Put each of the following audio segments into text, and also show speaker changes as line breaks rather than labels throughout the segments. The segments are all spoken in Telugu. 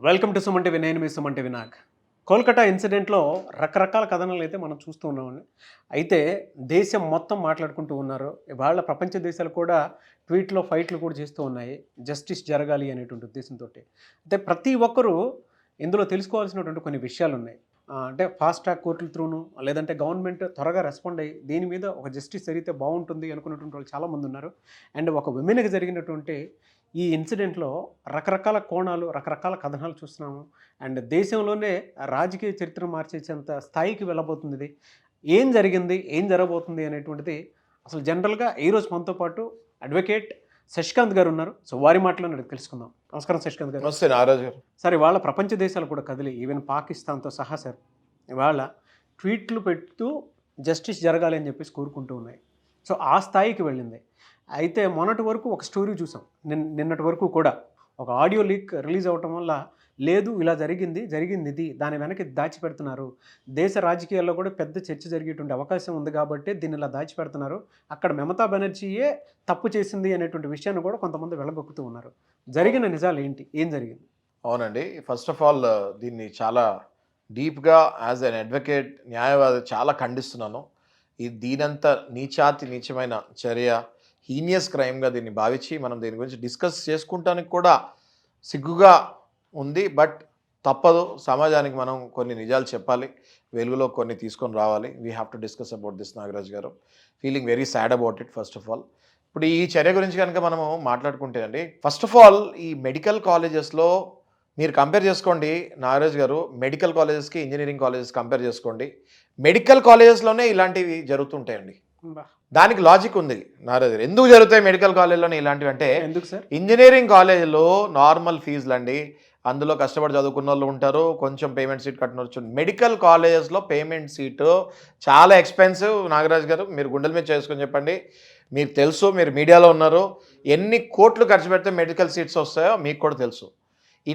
Welcome to Suman TV. నేను మీ సుమన్ టీవీ నాగ్. కోల్కతా ఇన్సిడెంట్లో రకరకాల కథనాలు అయితే మనం చూస్తూ ఉన్నామండి. అయితే దేశం మొత్తం మాట్లాడుకుంటూ ఉన్నారు. ఇవాళ ప్రపంచ దేశాలు కూడా ట్వీట్లో ఫైట్లు కూడా చేస్తూ ఉన్నాయి, జస్టిస్ జరగాలి అనేటువంటి ఉద్దేశంతో. అయితే ప్రతి ఒక్కరూ ఇందులో తెలుసుకోవాల్సినటువంటి కొన్ని విషయాలు ఉన్నాయి. అంటే ఫాస్ట్ ట్రాక్ కోర్టుల త్రూను, లేదంటే గవర్నమెంట్ త్వరగా రెస్పాండ్ అయ్యి దీని మీద ఒక జస్టిస్ జరిగితే బాగుంటుంది అనుకున్నటువంటి వాళ్ళు చాలామంది ఉన్నారు. అండ్ ఒక విమెన్కి జరిగినటువంటి ఈ ఇన్సిడెంట్లో రకరకాల కోణాలు, రకరకాల కథనాలు చూస్తున్నాము. అండ్ దేశంలోనే రాజకీయ చరిత్ర మార్చేసేంత స్థాయికి వెళ్ళబోతుంది ఇది. ఏం జరిగింది, ఏం జరగబోతుంది అనేటువంటిది అసలు జనరల్గా ఈరోజు మనతో పాటు అడ్వకేట్ శశికాంత్ గారు ఉన్నారు. సో వారి మాటలను అడిగి తెలుసుకుందాం. నమస్కారం శశికాంత్ గారు.
నమస్తే నారాజు గారు.
సార్, ఇవాళ ప్రపంచ దేశాలు కూడా కదిలి ఈవెన్ పాకిస్తాన్తో సహా సార్ ఇవాళ ట్వీట్లు పెడుతూ జస్టిస్ జరగాలి అని చెప్పేసి కోరుకుంటూ ఉన్నాయి. సో ఆ స్థాయికి వెళ్ళింది. అయితే మొన్నటి వరకు ఒక స్టోరీ చూసాం, నిన్నటి వరకు కూడా ఒక ఆడియో లీక్ రిలీజ్ అవ్వటం వల్ల లేదు ఇలా జరిగింది ఇది దాని వెనక్కి దాచిపెడుతున్నారు, దేశ రాజకీయాల్లో కూడా పెద్ద చర్చ జరిగేటువంటి అవకాశం ఉంది కాబట్టి దీన్ని ఇలా దాచిపెడుతున్నారు, అక్కడ మమతా బెనర్జీయే తప్పు చేసింది అనేటువంటి విషయాన్ని కూడా కొంతమంది వెళ్ళగొక్కుతూ ఉన్నారు. జరిగిన నిజాలు ఏంటి, ఏం జరిగింది?
అవునండి, ఫస్ట్ ఆఫ్ ఆల్ దీన్ని చాలా డీప్గా యాజ్ అన్ అడ్వకేట్, న్యాయవాది చాలా ఖండిస్తున్నాను. దీనంత నీచమైన చర్య, హీనియస్ క్రైమ్గా దీన్ని భావించి మనం దీని గురించి డిస్కస్ చేసుకుంటానికి కూడా సిగ్గుగా ఉంది. బట్ తప్పదు, సమాజానికి మనం కొన్ని నిజాలు చెప్పాలి, వెలుగులో కొన్ని తీసుకొని రావాలి. We have to discuss about this Nagaraj గారు. Feeling very sad about it. First of all ఇప్పుడు ఈ చర్య గురించి కనుక మనము మాట్లాడుకుంటే అండి, ఫస్ట్ ఆఫ్ ఆల్ ఈ మెడికల్ కాలేజెస్లో మీరు కంపేర్ చేసుకోండి నాగరాజ్ గారు, మెడికల్ కాలేజెస్కి ఇంజనీరింగ్ కాలేజెస్ కంపేర్ చేసుకోండి. మెడికల్ కాలేజెస్లోనే ఇలాంటివి జరుగుతుంటాయండి. దానికి లాజిక్ ఉంది నారాజు. ఎందుకు జరుగుతాయి మెడికల్ కాలేజ్లోనే ఇలాంటివి అంటే,
ఎందుకు సార్?
ఇంజనీరింగ్ కాలేజీలో నార్మల్ ఫీజులు అండి, అందులో కష్టపడి చదువుకున్న వాళ్ళు ఉంటారు, కొంచెం పేమెంట్ సీట్ కట్టవచ్చు. మెడికల్ కాలేజెస్లో పేమెంట్ సీటు చాలా ఎక్స్పెన్సివ్ నాగరాజు గారు. మీరు గుండెల మీద చేసుకొని చెప్పండి, మీకు తెలుసు, మీరు మీడియాలో ఉన్నారు, ఎన్ని కోట్లు ఖర్చు పెడితే మెడికల్ సీట్స్ వస్తాయో మీకు కూడా తెలుసు.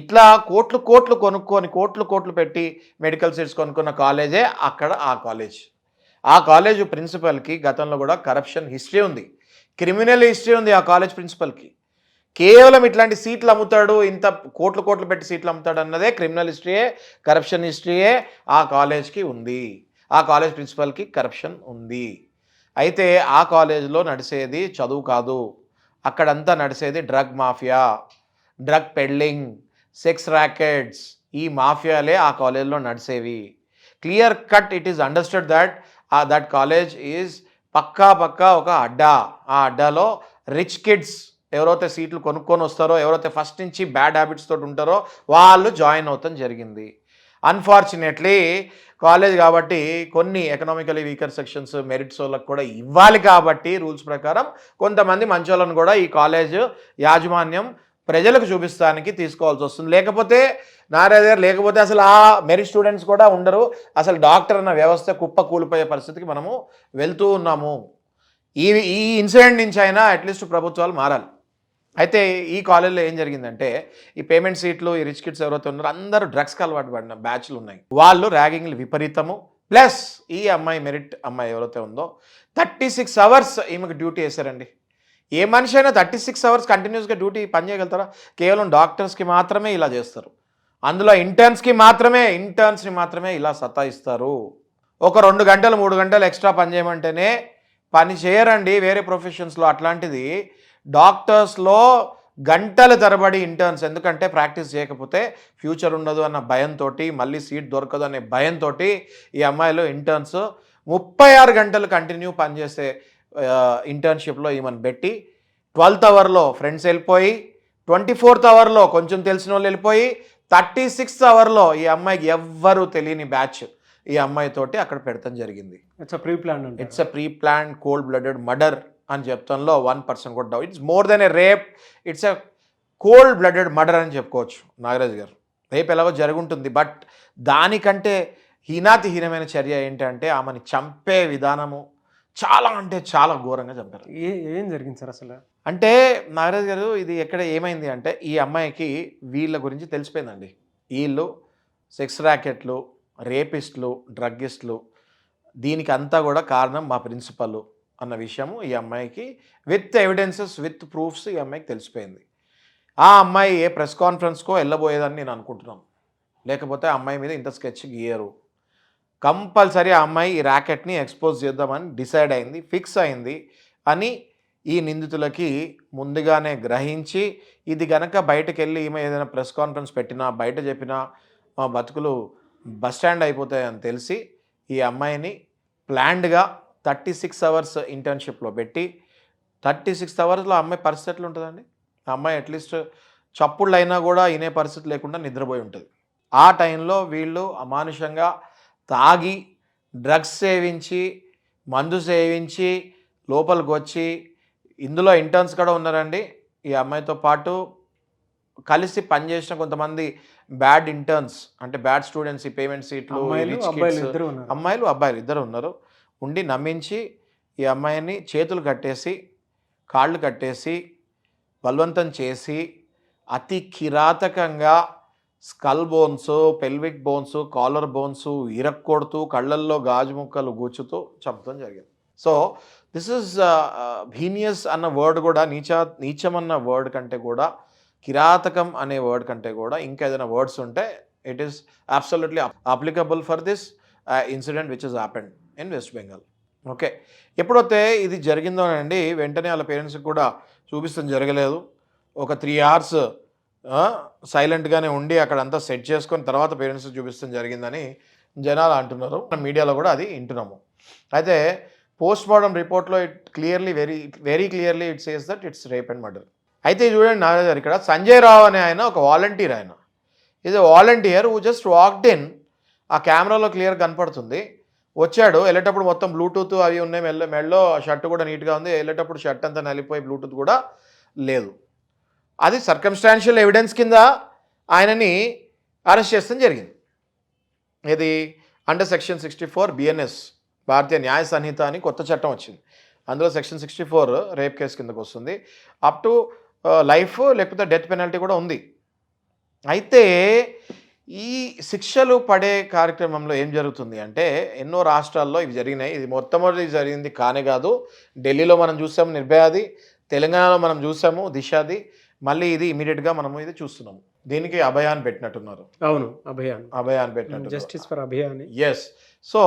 ఇట్లా కోట్లు కొనుక్కొని కోట్లు పెట్టి మెడికల్ సీట్స్ కొనుక్కున్న కాలేజే అక్కడ ఆ కాలేజ్ ప్రిన్సిపల్కి గతంలో కూడా కరప్షన్ హిస్టరీ ఉంది, క్రిమినల్ హిస్టరీ ఉంది ఆ కాలేజ్ ప్రిన్సిపల్కి. కేవలం ఇట్లాంటి సీట్లు అమ్ముతాడు, ఇంత కోట్లు పెట్టి సీట్లు అమ్ముతాడు అన్నదే క్రిమినల్ హిస్టరీయే, కరప్షన్ హిస్టరీయే ఆ కాలేజ్కి ఉంది. ఆ కాలేజ్ ప్రిన్సిపల్కి కరప్షన్ ఉంది. అయితే ఆ కాలేజ్లో నడిచేది చదువు కాదు, అక్కడంతా నడిచేది drug mafia, drug peddling, sex rackets, ఈ మాఫియాలే ఆ కాలేజ్లో నడిచేవి. Clear cut it is understood that college is పక్కా ఒక అడ్డా. ఆ అడ్డాలో రిచ్ కిడ్స్ ఎవరైతే సీట్లు కొనుక్కొని వస్తారో, ఎవరైతే ఫస్ట్ నుంచి బ్యాడ్ హ్యాబిట్స్ తోటి ఉంటారో వాళ్ళు జాయిన్ అవుతాం జరిగింది. అన్ఫార్చునేట్లీ కాలేజ్ కాబట్టి కొన్ని ఎకనామికలీ వీకర్ సెక్షన్స్ మెరిట్స్ వాళ్ళకి కూడా ఇవ్వాలి కాబట్టి రూల్స్ ప్రకారం కొంతమంది మంచోళ్ళను కూడా ఈ కాలేజ్ యాజమాన్యం ప్రజలకు చూపిస్తానికి తీసుకోవాల్సి వస్తుంది. లేకపోతే నారాయణ గారు లేకపోతే అసలు ఆ మెరిట్ స్టూడెంట్స్ కూడా ఉండరు, అసలు డాక్టర్ అన్న వ్యవస్థ కుప్ప కూలిపోయే పరిస్థితికి మనము వెళ్తూ ఉన్నాము. ఈ ఇన్సిడెంట్ నుంచి అయినా అట్లీస్ట్ ప్రభుత్వాలు మారాలి. అయితే ఈ కాలేజ్లో ఏం జరిగిందంటే, ఈ పేమెంట్ సీట్లు, ఈ రిచ్ కిడ్స్ ఎవరైతే ఉన్నారో అందరూ డ్రగ్స్కి అలవాటు పడిన బ్యాచ్లు ఉన్నాయి. వాళ్ళు ర్యాగింగ్లు విపరీతము. ప్లస్ ఈ అమ్మాయి, మెరిట్ అమ్మాయి ఎవరైతే ఉందో 36 hours ఈమెకు డ్యూటీ వేశారండి. ఏ మనిషి అయినా 36 hours కంటిన్యూస్గా డ్యూటీ పని చేయగలుగుతారా? కేవలం డాక్టర్స్కి మాత్రమే ఇలా చేస్తారు, అందులో ఇంటర్న్స్ని మాత్రమే ఇలా సతాయిస్తారు. ఒక 2 గంటలు 3 గంటలు ఎక్స్ట్రా పని చేయమంటేనే పని చేయరండి వేరే ప్రొఫెషన్స్లో. అట్లాంటిది డాక్టర్స్లో గంటల తరబడి ఇంటర్న్స్, ఎందుకంటే ప్రాక్టీస్ చేయకపోతే ఫ్యూచర్ ఉండదు అన్న భయంతో, మళ్ళీ సీట్ దొరకదు అనే భయంతో ఈ అమ్మాయిలు ఇంటర్న్స్ 36 గంటలు కంటిన్యూ పనిచేసే ఇంటర్న్షిప్లో ఈమెను పెట్టి 12th hourలో ఫ్రెండ్స్ వెళ్ళిపోయి, 24th hourలో కొంచెం తెలిసిన వాళ్ళు వెళ్ళిపోయి, 36th hourలో ఈ అమ్మాయికి ఎవ్వరూ తెలియని బ్యాచ్ ఈ అమ్మాయితోటి అక్కడ పెడతాం జరిగింది.
It's a pre plan
cold blooded murder అని చెప్తాంలో 1% కూడా doubt. It's more than A rape, it's a cold blooded murder అని చెప్పుకోవచ్చు నాగరాజ్ గారు. రేపు ఎలాగో జరుగుంటుంది, బట్ దానికంటే హీనమైన చర్య ఏంటంటే ఆమెని చంపే విధానము చాలా అంటే చాలా ఘోరంగా చంపారు.
ఏం జరిగింది సార్ అసలు?
అంటే నాగరాజ్ గారు, ఇది ఎక్కడ ఏమైంది అంటే, ఈ అమ్మాయికి వీళ్ళ గురించి తెలిసిపోయిందండి. వీళ్ళు సెక్స్ ర్యాకెట్లు, రేపిస్టులు, డ్రగ్గిస్టులు, దీనికి అంతా కూడా కారణం మా ప్రిన్సిపల్ అన్న విషయము ఈ అమ్మాయికి విత్ ఎవిడెన్సెస్, విత్ ప్రూఫ్స్ ఈ అమ్మాయికి తెలిసిపోయింది. ఆ అమ్మాయి ఏ ప్రెస్ కాన్ఫరెన్స్కో వెళ్ళబోయేదని నేను అనుకుంటున్నాను. లేకపోతే ఆ అమ్మాయి మీద ఇంత స్కెచ్ గీయరు. కంపల్సరీ ఆ అమ్మాయి ఈ ర్యాకెట్ని ఎక్స్పోజ్ చేద్దామని డిసైడ్ అయింది, ఫిక్స్ అయింది అని ఈ నిందితులకి ముందుగానే గ్రహించి, ఇది గనక బయటకెళ్ళి ఈమె ఏదైనా ప్రెస్ కాన్ఫరెన్స్ పెట్టినా, బయట చెప్పినా మా బతుకులు బస్ స్టాండ్ అయిపోతాయని తెలిసి ఈ అమ్మాయిని ప్లాన్డ్గా 36 అవర్స్ ఇంటర్న్షిప్లో పెట్టి, 36 అవర్స్లో అమ్మాయి పరిస్థితి ఎట్లా ఉంటుందండి? ఆ అమ్మాయి అట్లీస్ట్ చప్పుళ్ళు అయినా కూడా వినే పరిస్థితి లేకుండా నిద్రపోయి ఉంటుంది. ఆ టైంలో వీళ్ళు అమానుషంగా తాగి, డ్రగ్స్ సేవించి, మందు సేవించి లోపలికి వచ్చి, ఇందులో ఇంటర్న్స్ కూడా ఉన్నారండి. ఈ అమ్మాయితో పాటు కలిసి పనిచేసిన కొంతమంది బ్యాడ్ ఇంటర్న్స్, అంటే బ్యాడ్ స్టూడెంట్స్, ఈ పేమెంట్ సీట్లు, అమ్మాయిలు అబ్బాయిలు ఇద్దరు ఉన్నారు. ఉండి నమ్మించి ఈ అమ్మాయిని చేతులు కట్టేసి, కాళ్ళు కట్టేసి, బలవంతం చేసి, అతి కిరాతకంగా skull bones, pelvic bones, collar bones ఇరక్కొడుతూ, కళ్ళల్లో గాజు ముక్కలు గుచ్చుతూ చంపడం జరిగింది. సో దిస్ ఇస్ హీనియస్ అన్న వర్డ్ కూడా, నీచం అన్న వర్డ్ కంటే కూడా, కిరాతకం అనే వర్డ్ కంటే కూడా ఇంకా ఏదైనా వర్డ్స్ ఉంటే it is absolutely applicable for this incident which is happened in west Bengal. Okay, ఎప్పుడైతే ఇది జరిగిందో అండి, వెంటనే వాళ్ళ పేరెంట్స్కి కూడా చూపిస్తాం జరగలేదు. ఒక 3 hours సైలెంట్గానే ఉండి అక్కడంతా సెట్ చేసుకొని తర్వాత పేరెంట్స్కి చూపిస్తాం జరిగిందని జనాలు అంటున్నారు. మీడియాలో కూడా అది వింటున్నాము. అయితే పోస్ట్ మార్టం రిపోర్ట్లో it clearly very clearly it says that it's rape and murder. అయితే చూడండి నారాయణ గారు, ఇక్కడ సంజయ్ రావు అనే ఆయన ఒక వాలంటీర్. ఆయన ఇది volunteer who just walked in. ఆ కెమెరాలో క్లియర్ కనపడుతుంది. వచ్చాడు, వెళ్ళేటప్పుడు మొత్తం బ్లూటూత్ అవి ఉన్నాయి, మెడలో షర్ట్ కూడా నీట్గా ఉంది. వెళ్ళేటప్పుడు షర్ట్ అంతా నలిపోయి బ్లూటూత్ కూడా లేదు. అది సర్కమ్స్టాన్షియల్ ఎవిడెన్స్ కింద ఆయనని అరెస్ట్ చేస్తాం జరిగింది. ఇది అండర్ సెక్షన్ 64 BNS, భారతీయ న్యాయ సంహిత అని కొత్త చట్టం వచ్చింది. అందులో సెక్షన్ 64 రేప్ కేసు కిందకు వస్తుంది. అప్ టు లైఫ్ లేకపోతే డెత్ పెనాల్టీ కూడా ఉంది. అయితే ఈ శిక్షలు పడే కార్యక్రమంలో ఏం జరుగుతుంది అంటే, ఎన్నో రాష్ట్రాల్లో ఇవి జరిగినాయి. ఇది మొట్టమొదటి జరిగింది కానే కాదు. ఢిల్లీలో మనం చూసాము నిర్భయాది, తెలంగాణలో మనం చూసాము దిశాది, మళ్ళీ ఇది ఇమీడియట్గా మనము ఇది చూస్తున్నాము. దీనికి అభయాన్ని పెట్టినట్టున్నారు.
అవును,
అభయాన్ని పెట్టినట్టు,
జస్టిస్ ఫర్ అభయాన్ని.
ఎస్. సో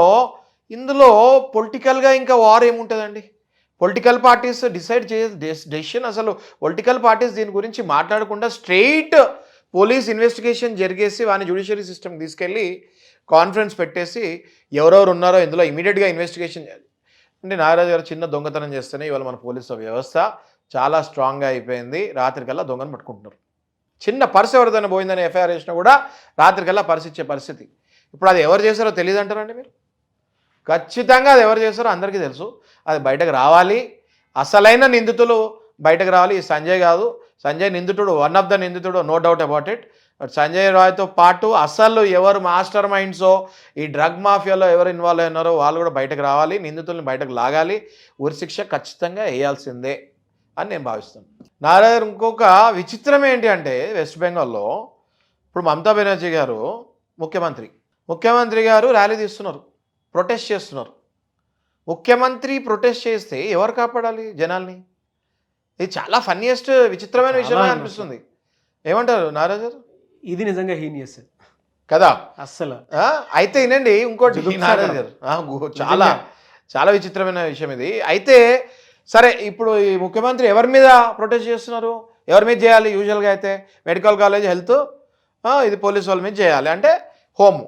ఇందులో పొలిటికల్గా ఇంకా వార్ ఏముంటుందండి? పొలిటికల్ పార్టీస్ డిసైడ్ డెసిషన్, అసలు పొలిటికల్ పార్టీస్ దీని గురించి మాట్లాడకుండా స్ట్రెయిట్ పోలీస్ ఇన్వెస్టిగేషన్ జరిగేసి వాని జ్యుడిషియరీ సిస్టమ్ తీసుకెళ్ళి కాన్ఫరెన్స్ పెట్టేసి ఎవరెవరు ఉన్నారో ఇందులో ఇమీడియట్గా ఇన్వెస్టిగేషన్ చేయాలి. అంటే నాగరాజు గారు చిన్న దొంగతనం చేస్తేనే ఇవాళ మన పోలీసు వ్యవస్థ చాలా స్ట్రాంగ్గా అయిపోయింది. రాత్రికల్లా దొంగను పట్టుకుంటున్నారు. చిన్న పర్స్ ఎవరిదైనా పోయిందని ఎఫ్ఐఆర్ చేసినా కూడా రాత్రికల్లా పర్స్ ఇచ్చే పరిస్థితి. ఇప్పుడు అది ఎవరు చేశారో తెలియదు అంటారండి మీరు? ఖచ్చితంగా అది ఎవరు చేస్తారో అందరికీ తెలుసు. అది బయటకు రావాలి, అసలైన నిందితులు బయటకు రావాలి. ఈ సంజయ్ కాదు, సంజయ్ నిందితుడు, వన్ ఆఫ్ ద నిందితుడు, no doubt about it. But Sanjay రాయ్తో పాటు అసలు ఎవరు మాస్టర్ మైండ్సో, ఈ డ్రగ్ మాఫియాలో ఎవరు ఇన్వాల్వ్ అయినారో వాళ్ళు కూడా బయటకు రావాలి, నిందితుల్ని బయటకు లాగాలి, ఉరిశిక్ష ఖచ్చితంగా వేయాల్సిందే అని నేను భావిస్తాను. నారాయణ, ఇంకొక విచిత్రం ఏంటి అంటే, వెస్ట్ బెంగాల్లో ఇప్పుడు మమతా బెనర్జీ గారు ముఖ్యమంత్రి గారు ర్యాలీ తీస్తున్నారు, ప్రొటెస్ట్ చేస్తున్నారు. ముఖ్యమంత్రి ప్రొటెస్ట్ చేస్తే ఎవరు కాపాడాలి జనాల్ని? ఇది చాలా ఫన్నీయెస్ట్ విచిత్రమైన విషయంగా అనిపిస్తుంది. ఏమంటారు నారాజు గారు?
ఇది నిజంగా హీనియస్
కదా
అస్సలు.
అయితే వినండి ఇంకోటి నారాజు గారు, చాలా చాలా విచిత్రమైన విషయం ఇది. అయితే సరే, ఇప్పుడు ఈ ముఖ్యమంత్రి ఎవరి మీద ప్రొటెస్ట్ చేస్తున్నారు? ఎవరి మీద చేయాలి? యూజువల్గా అయితే మెడికల్ కాలేజ్, హెల్త్, ఇది పోలీస్ వాళ్ళ మీద చేయాలి, అంటే హోము.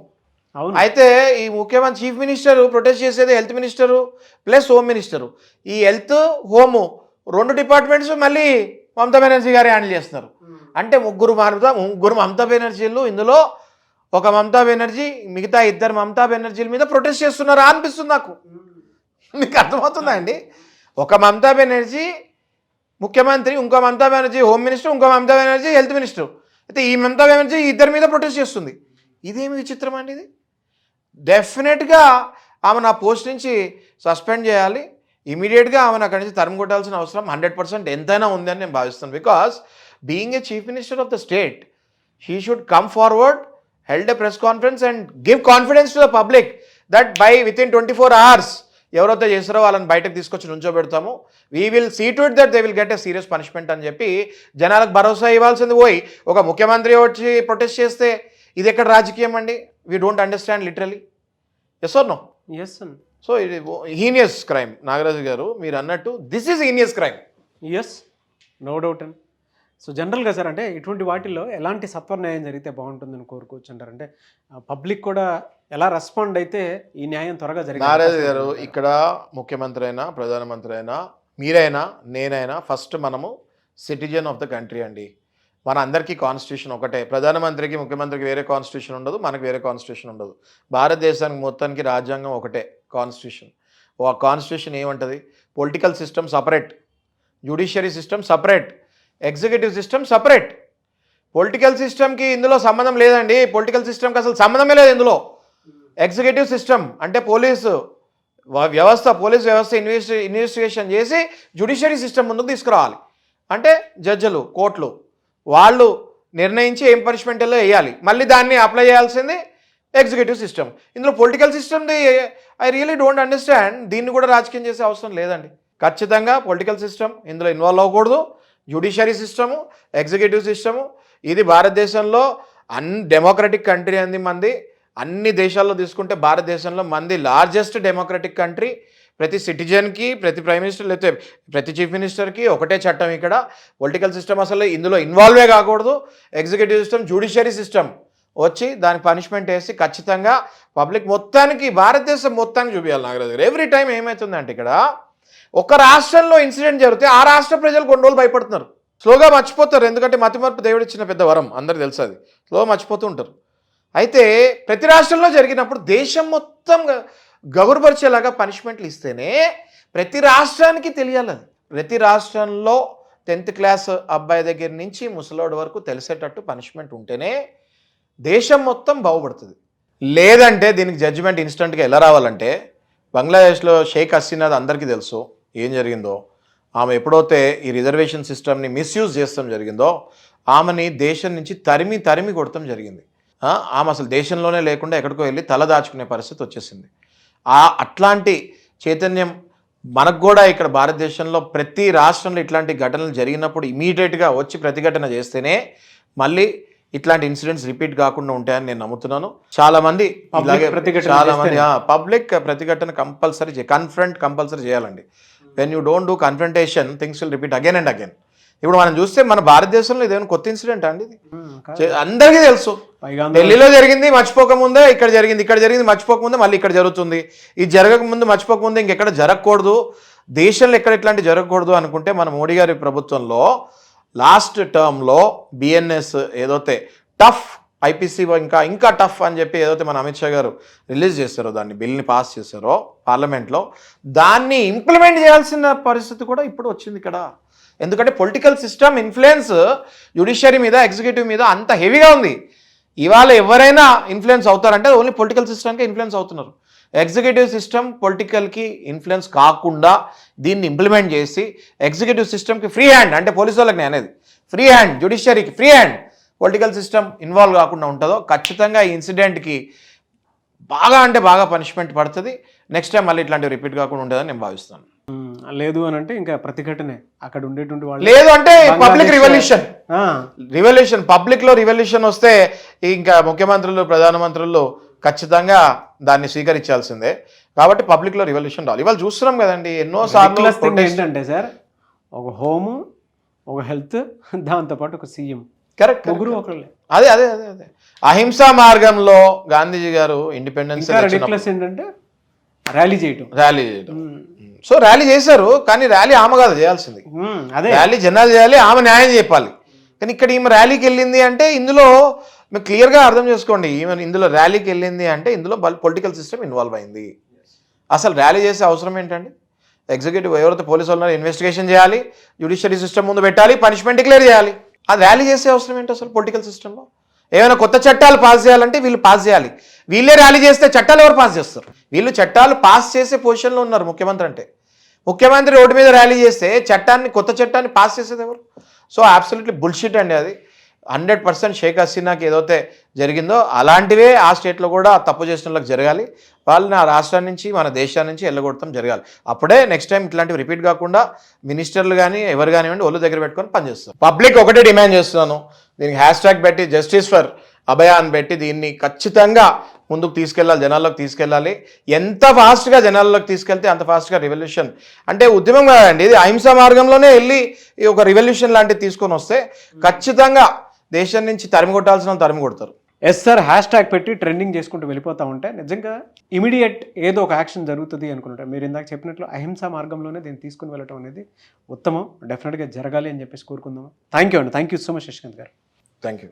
అయితే ఈ ముఖ్యమంత్రి చీఫ్ మినిస్టర్ ప్రొటెస్ట్ చేసేది health minister plus home minister. ఈ హెల్త్, హోము 2 డిపార్ట్మెంట్స్ మళ్ళీ మమతా బెనర్జీ గారే హ్యాండిల్ చేస్తున్నారు. అంటే ముగ్గురు మమతా బెనర్జీలు, ఇందులో ఒక మమతా బెనర్జీ మిగతా 2 మమతా బెనర్జీల మీద ప్రొటెస్ట్ చేస్తున్నారా అనిపిస్తుంది నాకు. మీకు అర్థమవుతుందా అండి? ఒక మమతా బెనర్జీ ముఖ్యమంత్రి, ఇంకో మమతా బెనర్జీ హోమ్ మినిస్టర్, ఇంకో మమతా బెనర్జీ హెల్త్ మినిస్టర్. అయితే ఈ మమతా బెనర్జీ 2 మీద ప్రొటెస్ట్ చేస్తుంది. ఇదేమి విచిత్రం అండి ఇది? డెఫినెట్గా ఆమె నా పోస్ట్ నుంచి సస్పెండ్ చేయాలి, ఇమీడియట్గా ఆమెను అక్కడి నుంచి తరిమి కొట్టాల్సిన అవసరం 100% ఎంతైనా ఉందని నేను భావిస్తాను. Because being a chief minister of the state, she should come forward, held a press conference and give confidence to the public that by within 24 hours ఎవరైతే చేస్తారో వాళ్ళని బయటకు తీసుకొచ్చి నుంచోబెడతాము. We will see to it that they will get a serious punishment అని చెప్పి జనాలకు భరోసా ఇవ్వాల్సింది పోయి ఒక ముఖ్యమంత్రి వచ్చి ప్రొటెస్ట్ చేస్తే ఇది ఎక్కడ రాజకీయం అండి? We don't understand literally. Yes or no?
Yes అండి.
సో ఇది హీనియస్ క్రైమ్. నాగరాజు గారు మీరు అన్నట్టు this is heinous crime.
Yes, no doubt అండి. సో జనరల్గా సార్ అంటే ఇటువంటి వాటిల్లో ఎలాంటి సత్వర న్యాయం జరిగితే బాగుంటుందని కోరుకోవచ్చు అంటారు? అంటే పబ్లిక్ కూడా ఎలా రెస్పాండ్ అయితే ఈ న్యాయం త్వరగా జరిగింది?
నాగరాజు గారు ఇక్కడ ముఖ్యమంత్రి అయినా ప్రధానమంత్రి అయినా మీరైనా నేనైనా ఫస్ట్ మనము సిటిజన్ ఆఫ్ ద కంట్రీ అండి. మన అందరికీ కాన్స్టిట్యూషన్ ఒకటే. ప్రధానమంత్రికి ముఖ్యమంత్రికి వేరే కాన్స్టిట్యూషన్ ఉండదు, మనకు వేరే కాన్స్టిట్యూషన్ ఉండదు. భారతదేశానికి మొత్తానికి రాజ్యాంగం ఒకటే కాన్స్టిట్యూషన్. ఆ కాన్స్టిట్యూషన్ ఏమంటుంది? Political system separate, judiciary system separate, executive system separate. Political సిస్టమ్కి ఇందులో సంబంధం లేదండి. పొలిటికల్ సిస్టమ్కి అసలు సంబంధమే లేదు ఇందులో. ఎగ్జిక్యూటివ్ సిస్టమ్ అంటే పోలీస్ వ్యవస్థ ఇన్వెస్టిగేషన్ చేసి జ్యుడిషియరీ సిస్టమ్ ముందుకు తీసుకురావాలి. అంటే జడ్జిలు, కోర్టులు వాళ్ళు నిర్ణయించి ఏం పనిష్మెంట్లో వేయాలి, మళ్ళీ దాన్ని అప్లై చేయాల్సింది ఎగ్జిక్యూటివ్ సిస్టమ్. ఇందులో పొలిటికల్ సిస్టమ్ది ఐ రియలీ డోంట్ అండర్స్టాండ్. దీన్ని కూడా రాజకీయం చేసే అవసరం లేదండి. ఖచ్చితంగా పొలిటికల్ సిస్టమ్ ఇందులో ఇన్వాల్వ్ అవ్వకూడదు. జ్యుడిషియరీ సిస్టము, ఎగ్జిక్యూటివ్ సిస్టము, ఇది భారతదేశంలో డెమోక్రటిక్ కంట్రీ అంది మంది. అన్ని దేశాల్లో తీసుకుంటే భారతదేశంలో మంది లార్జెస్ట్ డెమోక్రటిక్ కంట్రీ. ప్రతి సిటిజన్కి, ప్రతి ప్రైమ్ మినిస్టర్ లేకపోతే ప్రతి చీఫ్ మినిస్టర్కి ఒకటే చట్టం. ఇక్కడ పొలిటికల్ సిస్టమ్ అసలు ఇందులో ఇన్వాల్వే కాకూడదు. ఎగ్జిక్యూటివ్ సిస్టమ్, జ్యుడిషియరీ సిస్టమ్ వచ్చి దానికి పనిష్మెంట్ వేసి ఖచ్చితంగా పబ్లిక్ మొత్తానికి, భారతదేశం మొత్తానికి చూపించాలి. నాగరాజు గారు ఎవ్రీ టైం ఏమవుతుందంటే ఇక్కడ ఒక రాష్ట్రంలో ఇన్సిడెంట్ జరిగితే ఆ రాష్ట్ర ప్రజలు కొన్ని రోజులు భయపడుతున్నారు, స్లోగా మర్చిపోతారు. ఎందుకంటే మతిమరుపు దేవుడు ఇచ్చిన పెద్ద వరం, అందరికి తెలుసు అది. స్లోగా మర్చిపోతూ ఉంటారు. అయితే ప్రతి రాష్ట్రంలో జరిగినప్పుడు దేశం మొత్తం గగురుపరిచేలాగా పనిష్మెంట్లు ఇస్తేనే ప్రతి రాష్ట్రానికి తెలియాలి. అది ప్రతి రాష్ట్రంలో 10th క్లాస్ అబ్బాయి దగ్గర నుంచి ముసలోడి వరకు తెలిసేటట్టు పనిష్మెంట్ ఉంటేనే దేశం మొత్తం బాగుపడుతుంది. లేదంటే దీనికి జడ్జిమెంట్ ఇన్స్టెంట్గా ఎలా రావాలంటే, బంగ్లాదేశ్లో షేక్ హసీనాది అందరికీ తెలుసు ఏం జరిగిందో. ఆమె ఎప్పుడైతే ఈ రిజర్వేషన్ సిస్టమ్ని మిస్యూజ్ చేస్తాం జరిగిందో ఆమెని దేశం నుంచి తరిమి కొడతాం జరిగింది. ఆమె అసలు దేశంలోనే లేకుండా ఎక్కడికో వెళ్ళి తల దాచుకునే పరిస్థితి వచ్చేసింది. అట్లాంటి చైతన్యం మనకు కూడా ఇక్కడ భారతదేశంలో ప్రతి రాష్ట్రంలో ఇట్లాంటి ఘటనలు జరిగినప్పుడు ఇమీడియట్గా వచ్చి ప్రతిఘటన చేస్తేనే మళ్ళీ ఇట్లాంటి ఇన్సిడెంట్స్ రిపీట్ కాకుండా ఉంటాయని నేను నమ్ముతున్నాను. చాలామంది పబ్లిక్ ప్రతిఘటన కంపల్సరీ చేయాలండి. When you don't do confrontation things will repeat again and again. ఇప్పుడు మనం చూస్తే మన భారతదేశంలో ఇదేమైనా కొత్త ఇన్సిడెంట్ అండి? ఇది అందరికీ తెలుసు. ఢిల్లీలో జరిగింది మర్చిపోకముందే ఇక్కడ జరిగింది మర్చిపోకముందే మళ్ళీ ఇక్కడ జరుగుతుంది. ఇది జరగకముందు మర్చిపోకముందే ఇంకెక్కడ జరగకూడదు, దేశంలో ఎక్కడ ఇట్లాంటి జరగకూడదు అనుకుంటే మన మోడీ గారి ప్రభుత్వంలో లాస్ట్ టర్మ్లో బిఎన్ఎస్ ఏదైతే టఫ్ ఐపీసీ ఇంకా టఫ్ అని చెప్పి ఏదైతే మన అమిత్ షా గారు రిలీజ్ చేశారో, దాన్ని బిల్ని పాస్ చేశారో పార్లమెంట్లో, దాన్ని ఇంప్లిమెంట్ చేయాల్సిన పరిస్థితి కూడా ఇప్పుడు వచ్చింది ఇక్కడ. ఎందుకంటే పొలిటికల్ సిస్టమ్ ఇన్ఫ్లుయెన్స్ జ్యుడిషియరీ మీద, ఎగ్జిక్యూటివ్ మీద అంత హెవీగా ఉంది. ఇవాళ ఎవరైనా ఇన్ఫ్లుయెన్స్ అవుతారంటే ఓన్లీ పొలిటికల్ సిస్టమ్కి ఇన్ఫ్లుయెన్స్ అవుతున్నారు. ఎగ్జిక్యూటివ్ సిస్టమ్ పొలిటికల్కి ఇన్ఫ్లుయెన్స్ కాకుండా దీన్ని ఇంప్లిమెంట్ చేసి ఎగ్జిక్యూటివ్ సిస్టమ్కి ఫ్రీ హ్యాండ్, అంటే పోలీసు వాళ్ళకి నేను అనేది ఫ్రీ హ్యాండ్, జ్యుడిషియరీకి free hand, political system involve కాకుండా ఉంటుందో ఖచ్చితంగా ఈ ఇన్సిడెంట్కి బాగా పనిష్మెంట్ పడుతుంది. నెక్స్ట్ టైం మళ్ళీ ఇట్లాంటివి రిపీట్ కాకుండా ఉంటుందని నేను భావిస్తాను.
లేదు అని అంటే ఇంకా ప్రతిఘటనే అక్కడ ఉండేటువంటి వాళ్ళు.
లేదు అంటే పబ్లిక్ రివల్యూషన్ పబ్లిక్ లో రివల్యూషన్ వస్తే ఇంకా ముఖ్యమంత్రులు, ప్రధానమంత్రులు ఖచ్చితంగా దాన్ని స్వీకరించాల్సిందే. కాబట్టి పబ్లిక్ లో రివల్యూషన్ రావాలి. ఇవాళ చూస్తున్నాం కదండి ఎన్నోసార్లు.
ఏంటంటే సార్, ఒక హోము, ఒక హెల్త్, దాంతోపాటు ఒక సీఎం,
కరెక్ట్,
ముగ్గురు ఒకళ్ళే.
అదే అహింసా మార్గంలో గాంధీజీ గారు ఇండిపెండెన్స్
ఏంటంటే ర్యాలీ చేయటం.
సో ర్యాలీ చేశారు, కానీ ర్యాలీ ఆమె కాదు చేయాల్సింది. ర్యాలీ జనాలు చేయాలి, ఆమె న్యాయం చెప్పాలి. కానీ ఇక్కడ ఈమె ర్యాలీకి వెళ్ళింది అంటే ఇందులో మీకు క్లియర్గా అర్థం చేసుకోండి, ఈమె ఇందులో ర్యాలీకి వెళ్ళింది అంటే ఇందులో పొలిటికల్ సిస్టమ్ ఇన్వాల్వ్ అయింది. అసలు ర్యాలీ చేసే అవసరం ఏంటండి? ఎగ్జిక్యూటివ్ ఎవరైతే పోలీసు వాళ్ళు ఇన్వెస్టిగేషన్ చేయాలి, జ్యుడిషియరీ సిస్టమ్ ముందు పెట్టాలి, పనిష్మెంట్ డిక్లేర్ చేయాలి. అది ర్యాలీ చేసే అవసరం ఏంటి అసలు పొలిటికల్ సిస్టంలో? ఏమైనా కొత్త చట్టాలు పాస్ చేయాలంటే వీళ్ళు పాస్ చేయాలి. వీళ్ళే ర్యాలీ చేస్తే చట్టాలు ఎవరు పాస్ చేస్తారు? వీళ్ళు చట్టాలు పాస్ చేసే పొజిషన్లో ఉన్నారు ముఖ్యమంత్రి అంటే. ముఖ్యమంత్రి రోడ్డు మీద ర్యాలీ చేస్తే కొత్త చట్టాన్ని పాస్ చేసేది ఎవరు? సో అబ్సల్యూట్లీ బుల్షిట్ అండి అది. 100% షేక్ హసీనాకి ఏదైతే జరిగిందో అలాంటివే ఆ స్టేట్లో కూడా తప్పు చేసిన వాళ్ళకి జరగాలి. వాళ్ళని ఆ రాష్ట్రం నుంచి మన దేశాన్ని నుంచి వెళ్ళగొడతాం జరగాలి. అప్పుడే నెక్స్ట్ టైం ఇట్లాంటివి రిపీట్ కాకుండా మినిస్టర్లు కానీ ఎవరు కానివ్వండి ఒళ్ళు దగ్గర పెట్టుకొని పనిచేస్తారు. పబ్లిక్ ఒకటే డిమాండ్ చేస్తున్నాను, దీనికి హ్యాష్ ట్యాగ్ పెట్టి జస్టిస్ ఫర్ అభయ అని పెట్టి దీన్ని ఖచ్చితంగా ముందుకు తీసుకెళ్ళాలి, జనాల్లోకి తీసుకెళ్ళాలి. ఎంత ఫాస్ట్గా జనాల్లోకి తీసుకెళ్తే అంత ఫాస్ట్గా రివల్యూషన్, అంటే ఉద్యమం కాదండి, ఇది అహింసా మార్గంలోనే వెళ్ళి ఈ ఒక రివల్యూషన్ లాంటిది తీసుకొని వస్తే ఖచ్చితంగా దేశం నుంచి తరిమి కొట్టాల్సిన వాళ్ళు తరిమి కొడతారు.
ఎస్ సార్, హ్యాష్ ట్యాగ్ పెట్టి ట్రెండింగ్ చేసుకుంటూ వెళ్ళిపోతూ ఉంటే నిజంగా ఇమీడియట్ ఏదో ఒక యాక్షన్ జరుగుతుంది అనుకుంటారు. మీరు ఇందాక చెప్పినట్లు అహింసా మార్గంలోనే దీన్ని తీసుకుని వెళ్ళటం అనేది ఉత్తమం, డెఫినెట్గా జరగాలి అని చెప్పేసి కోరుకుందాం. థ్యాంక్ యూ అండి, thank you so much Shashikant గారు.
Thank you.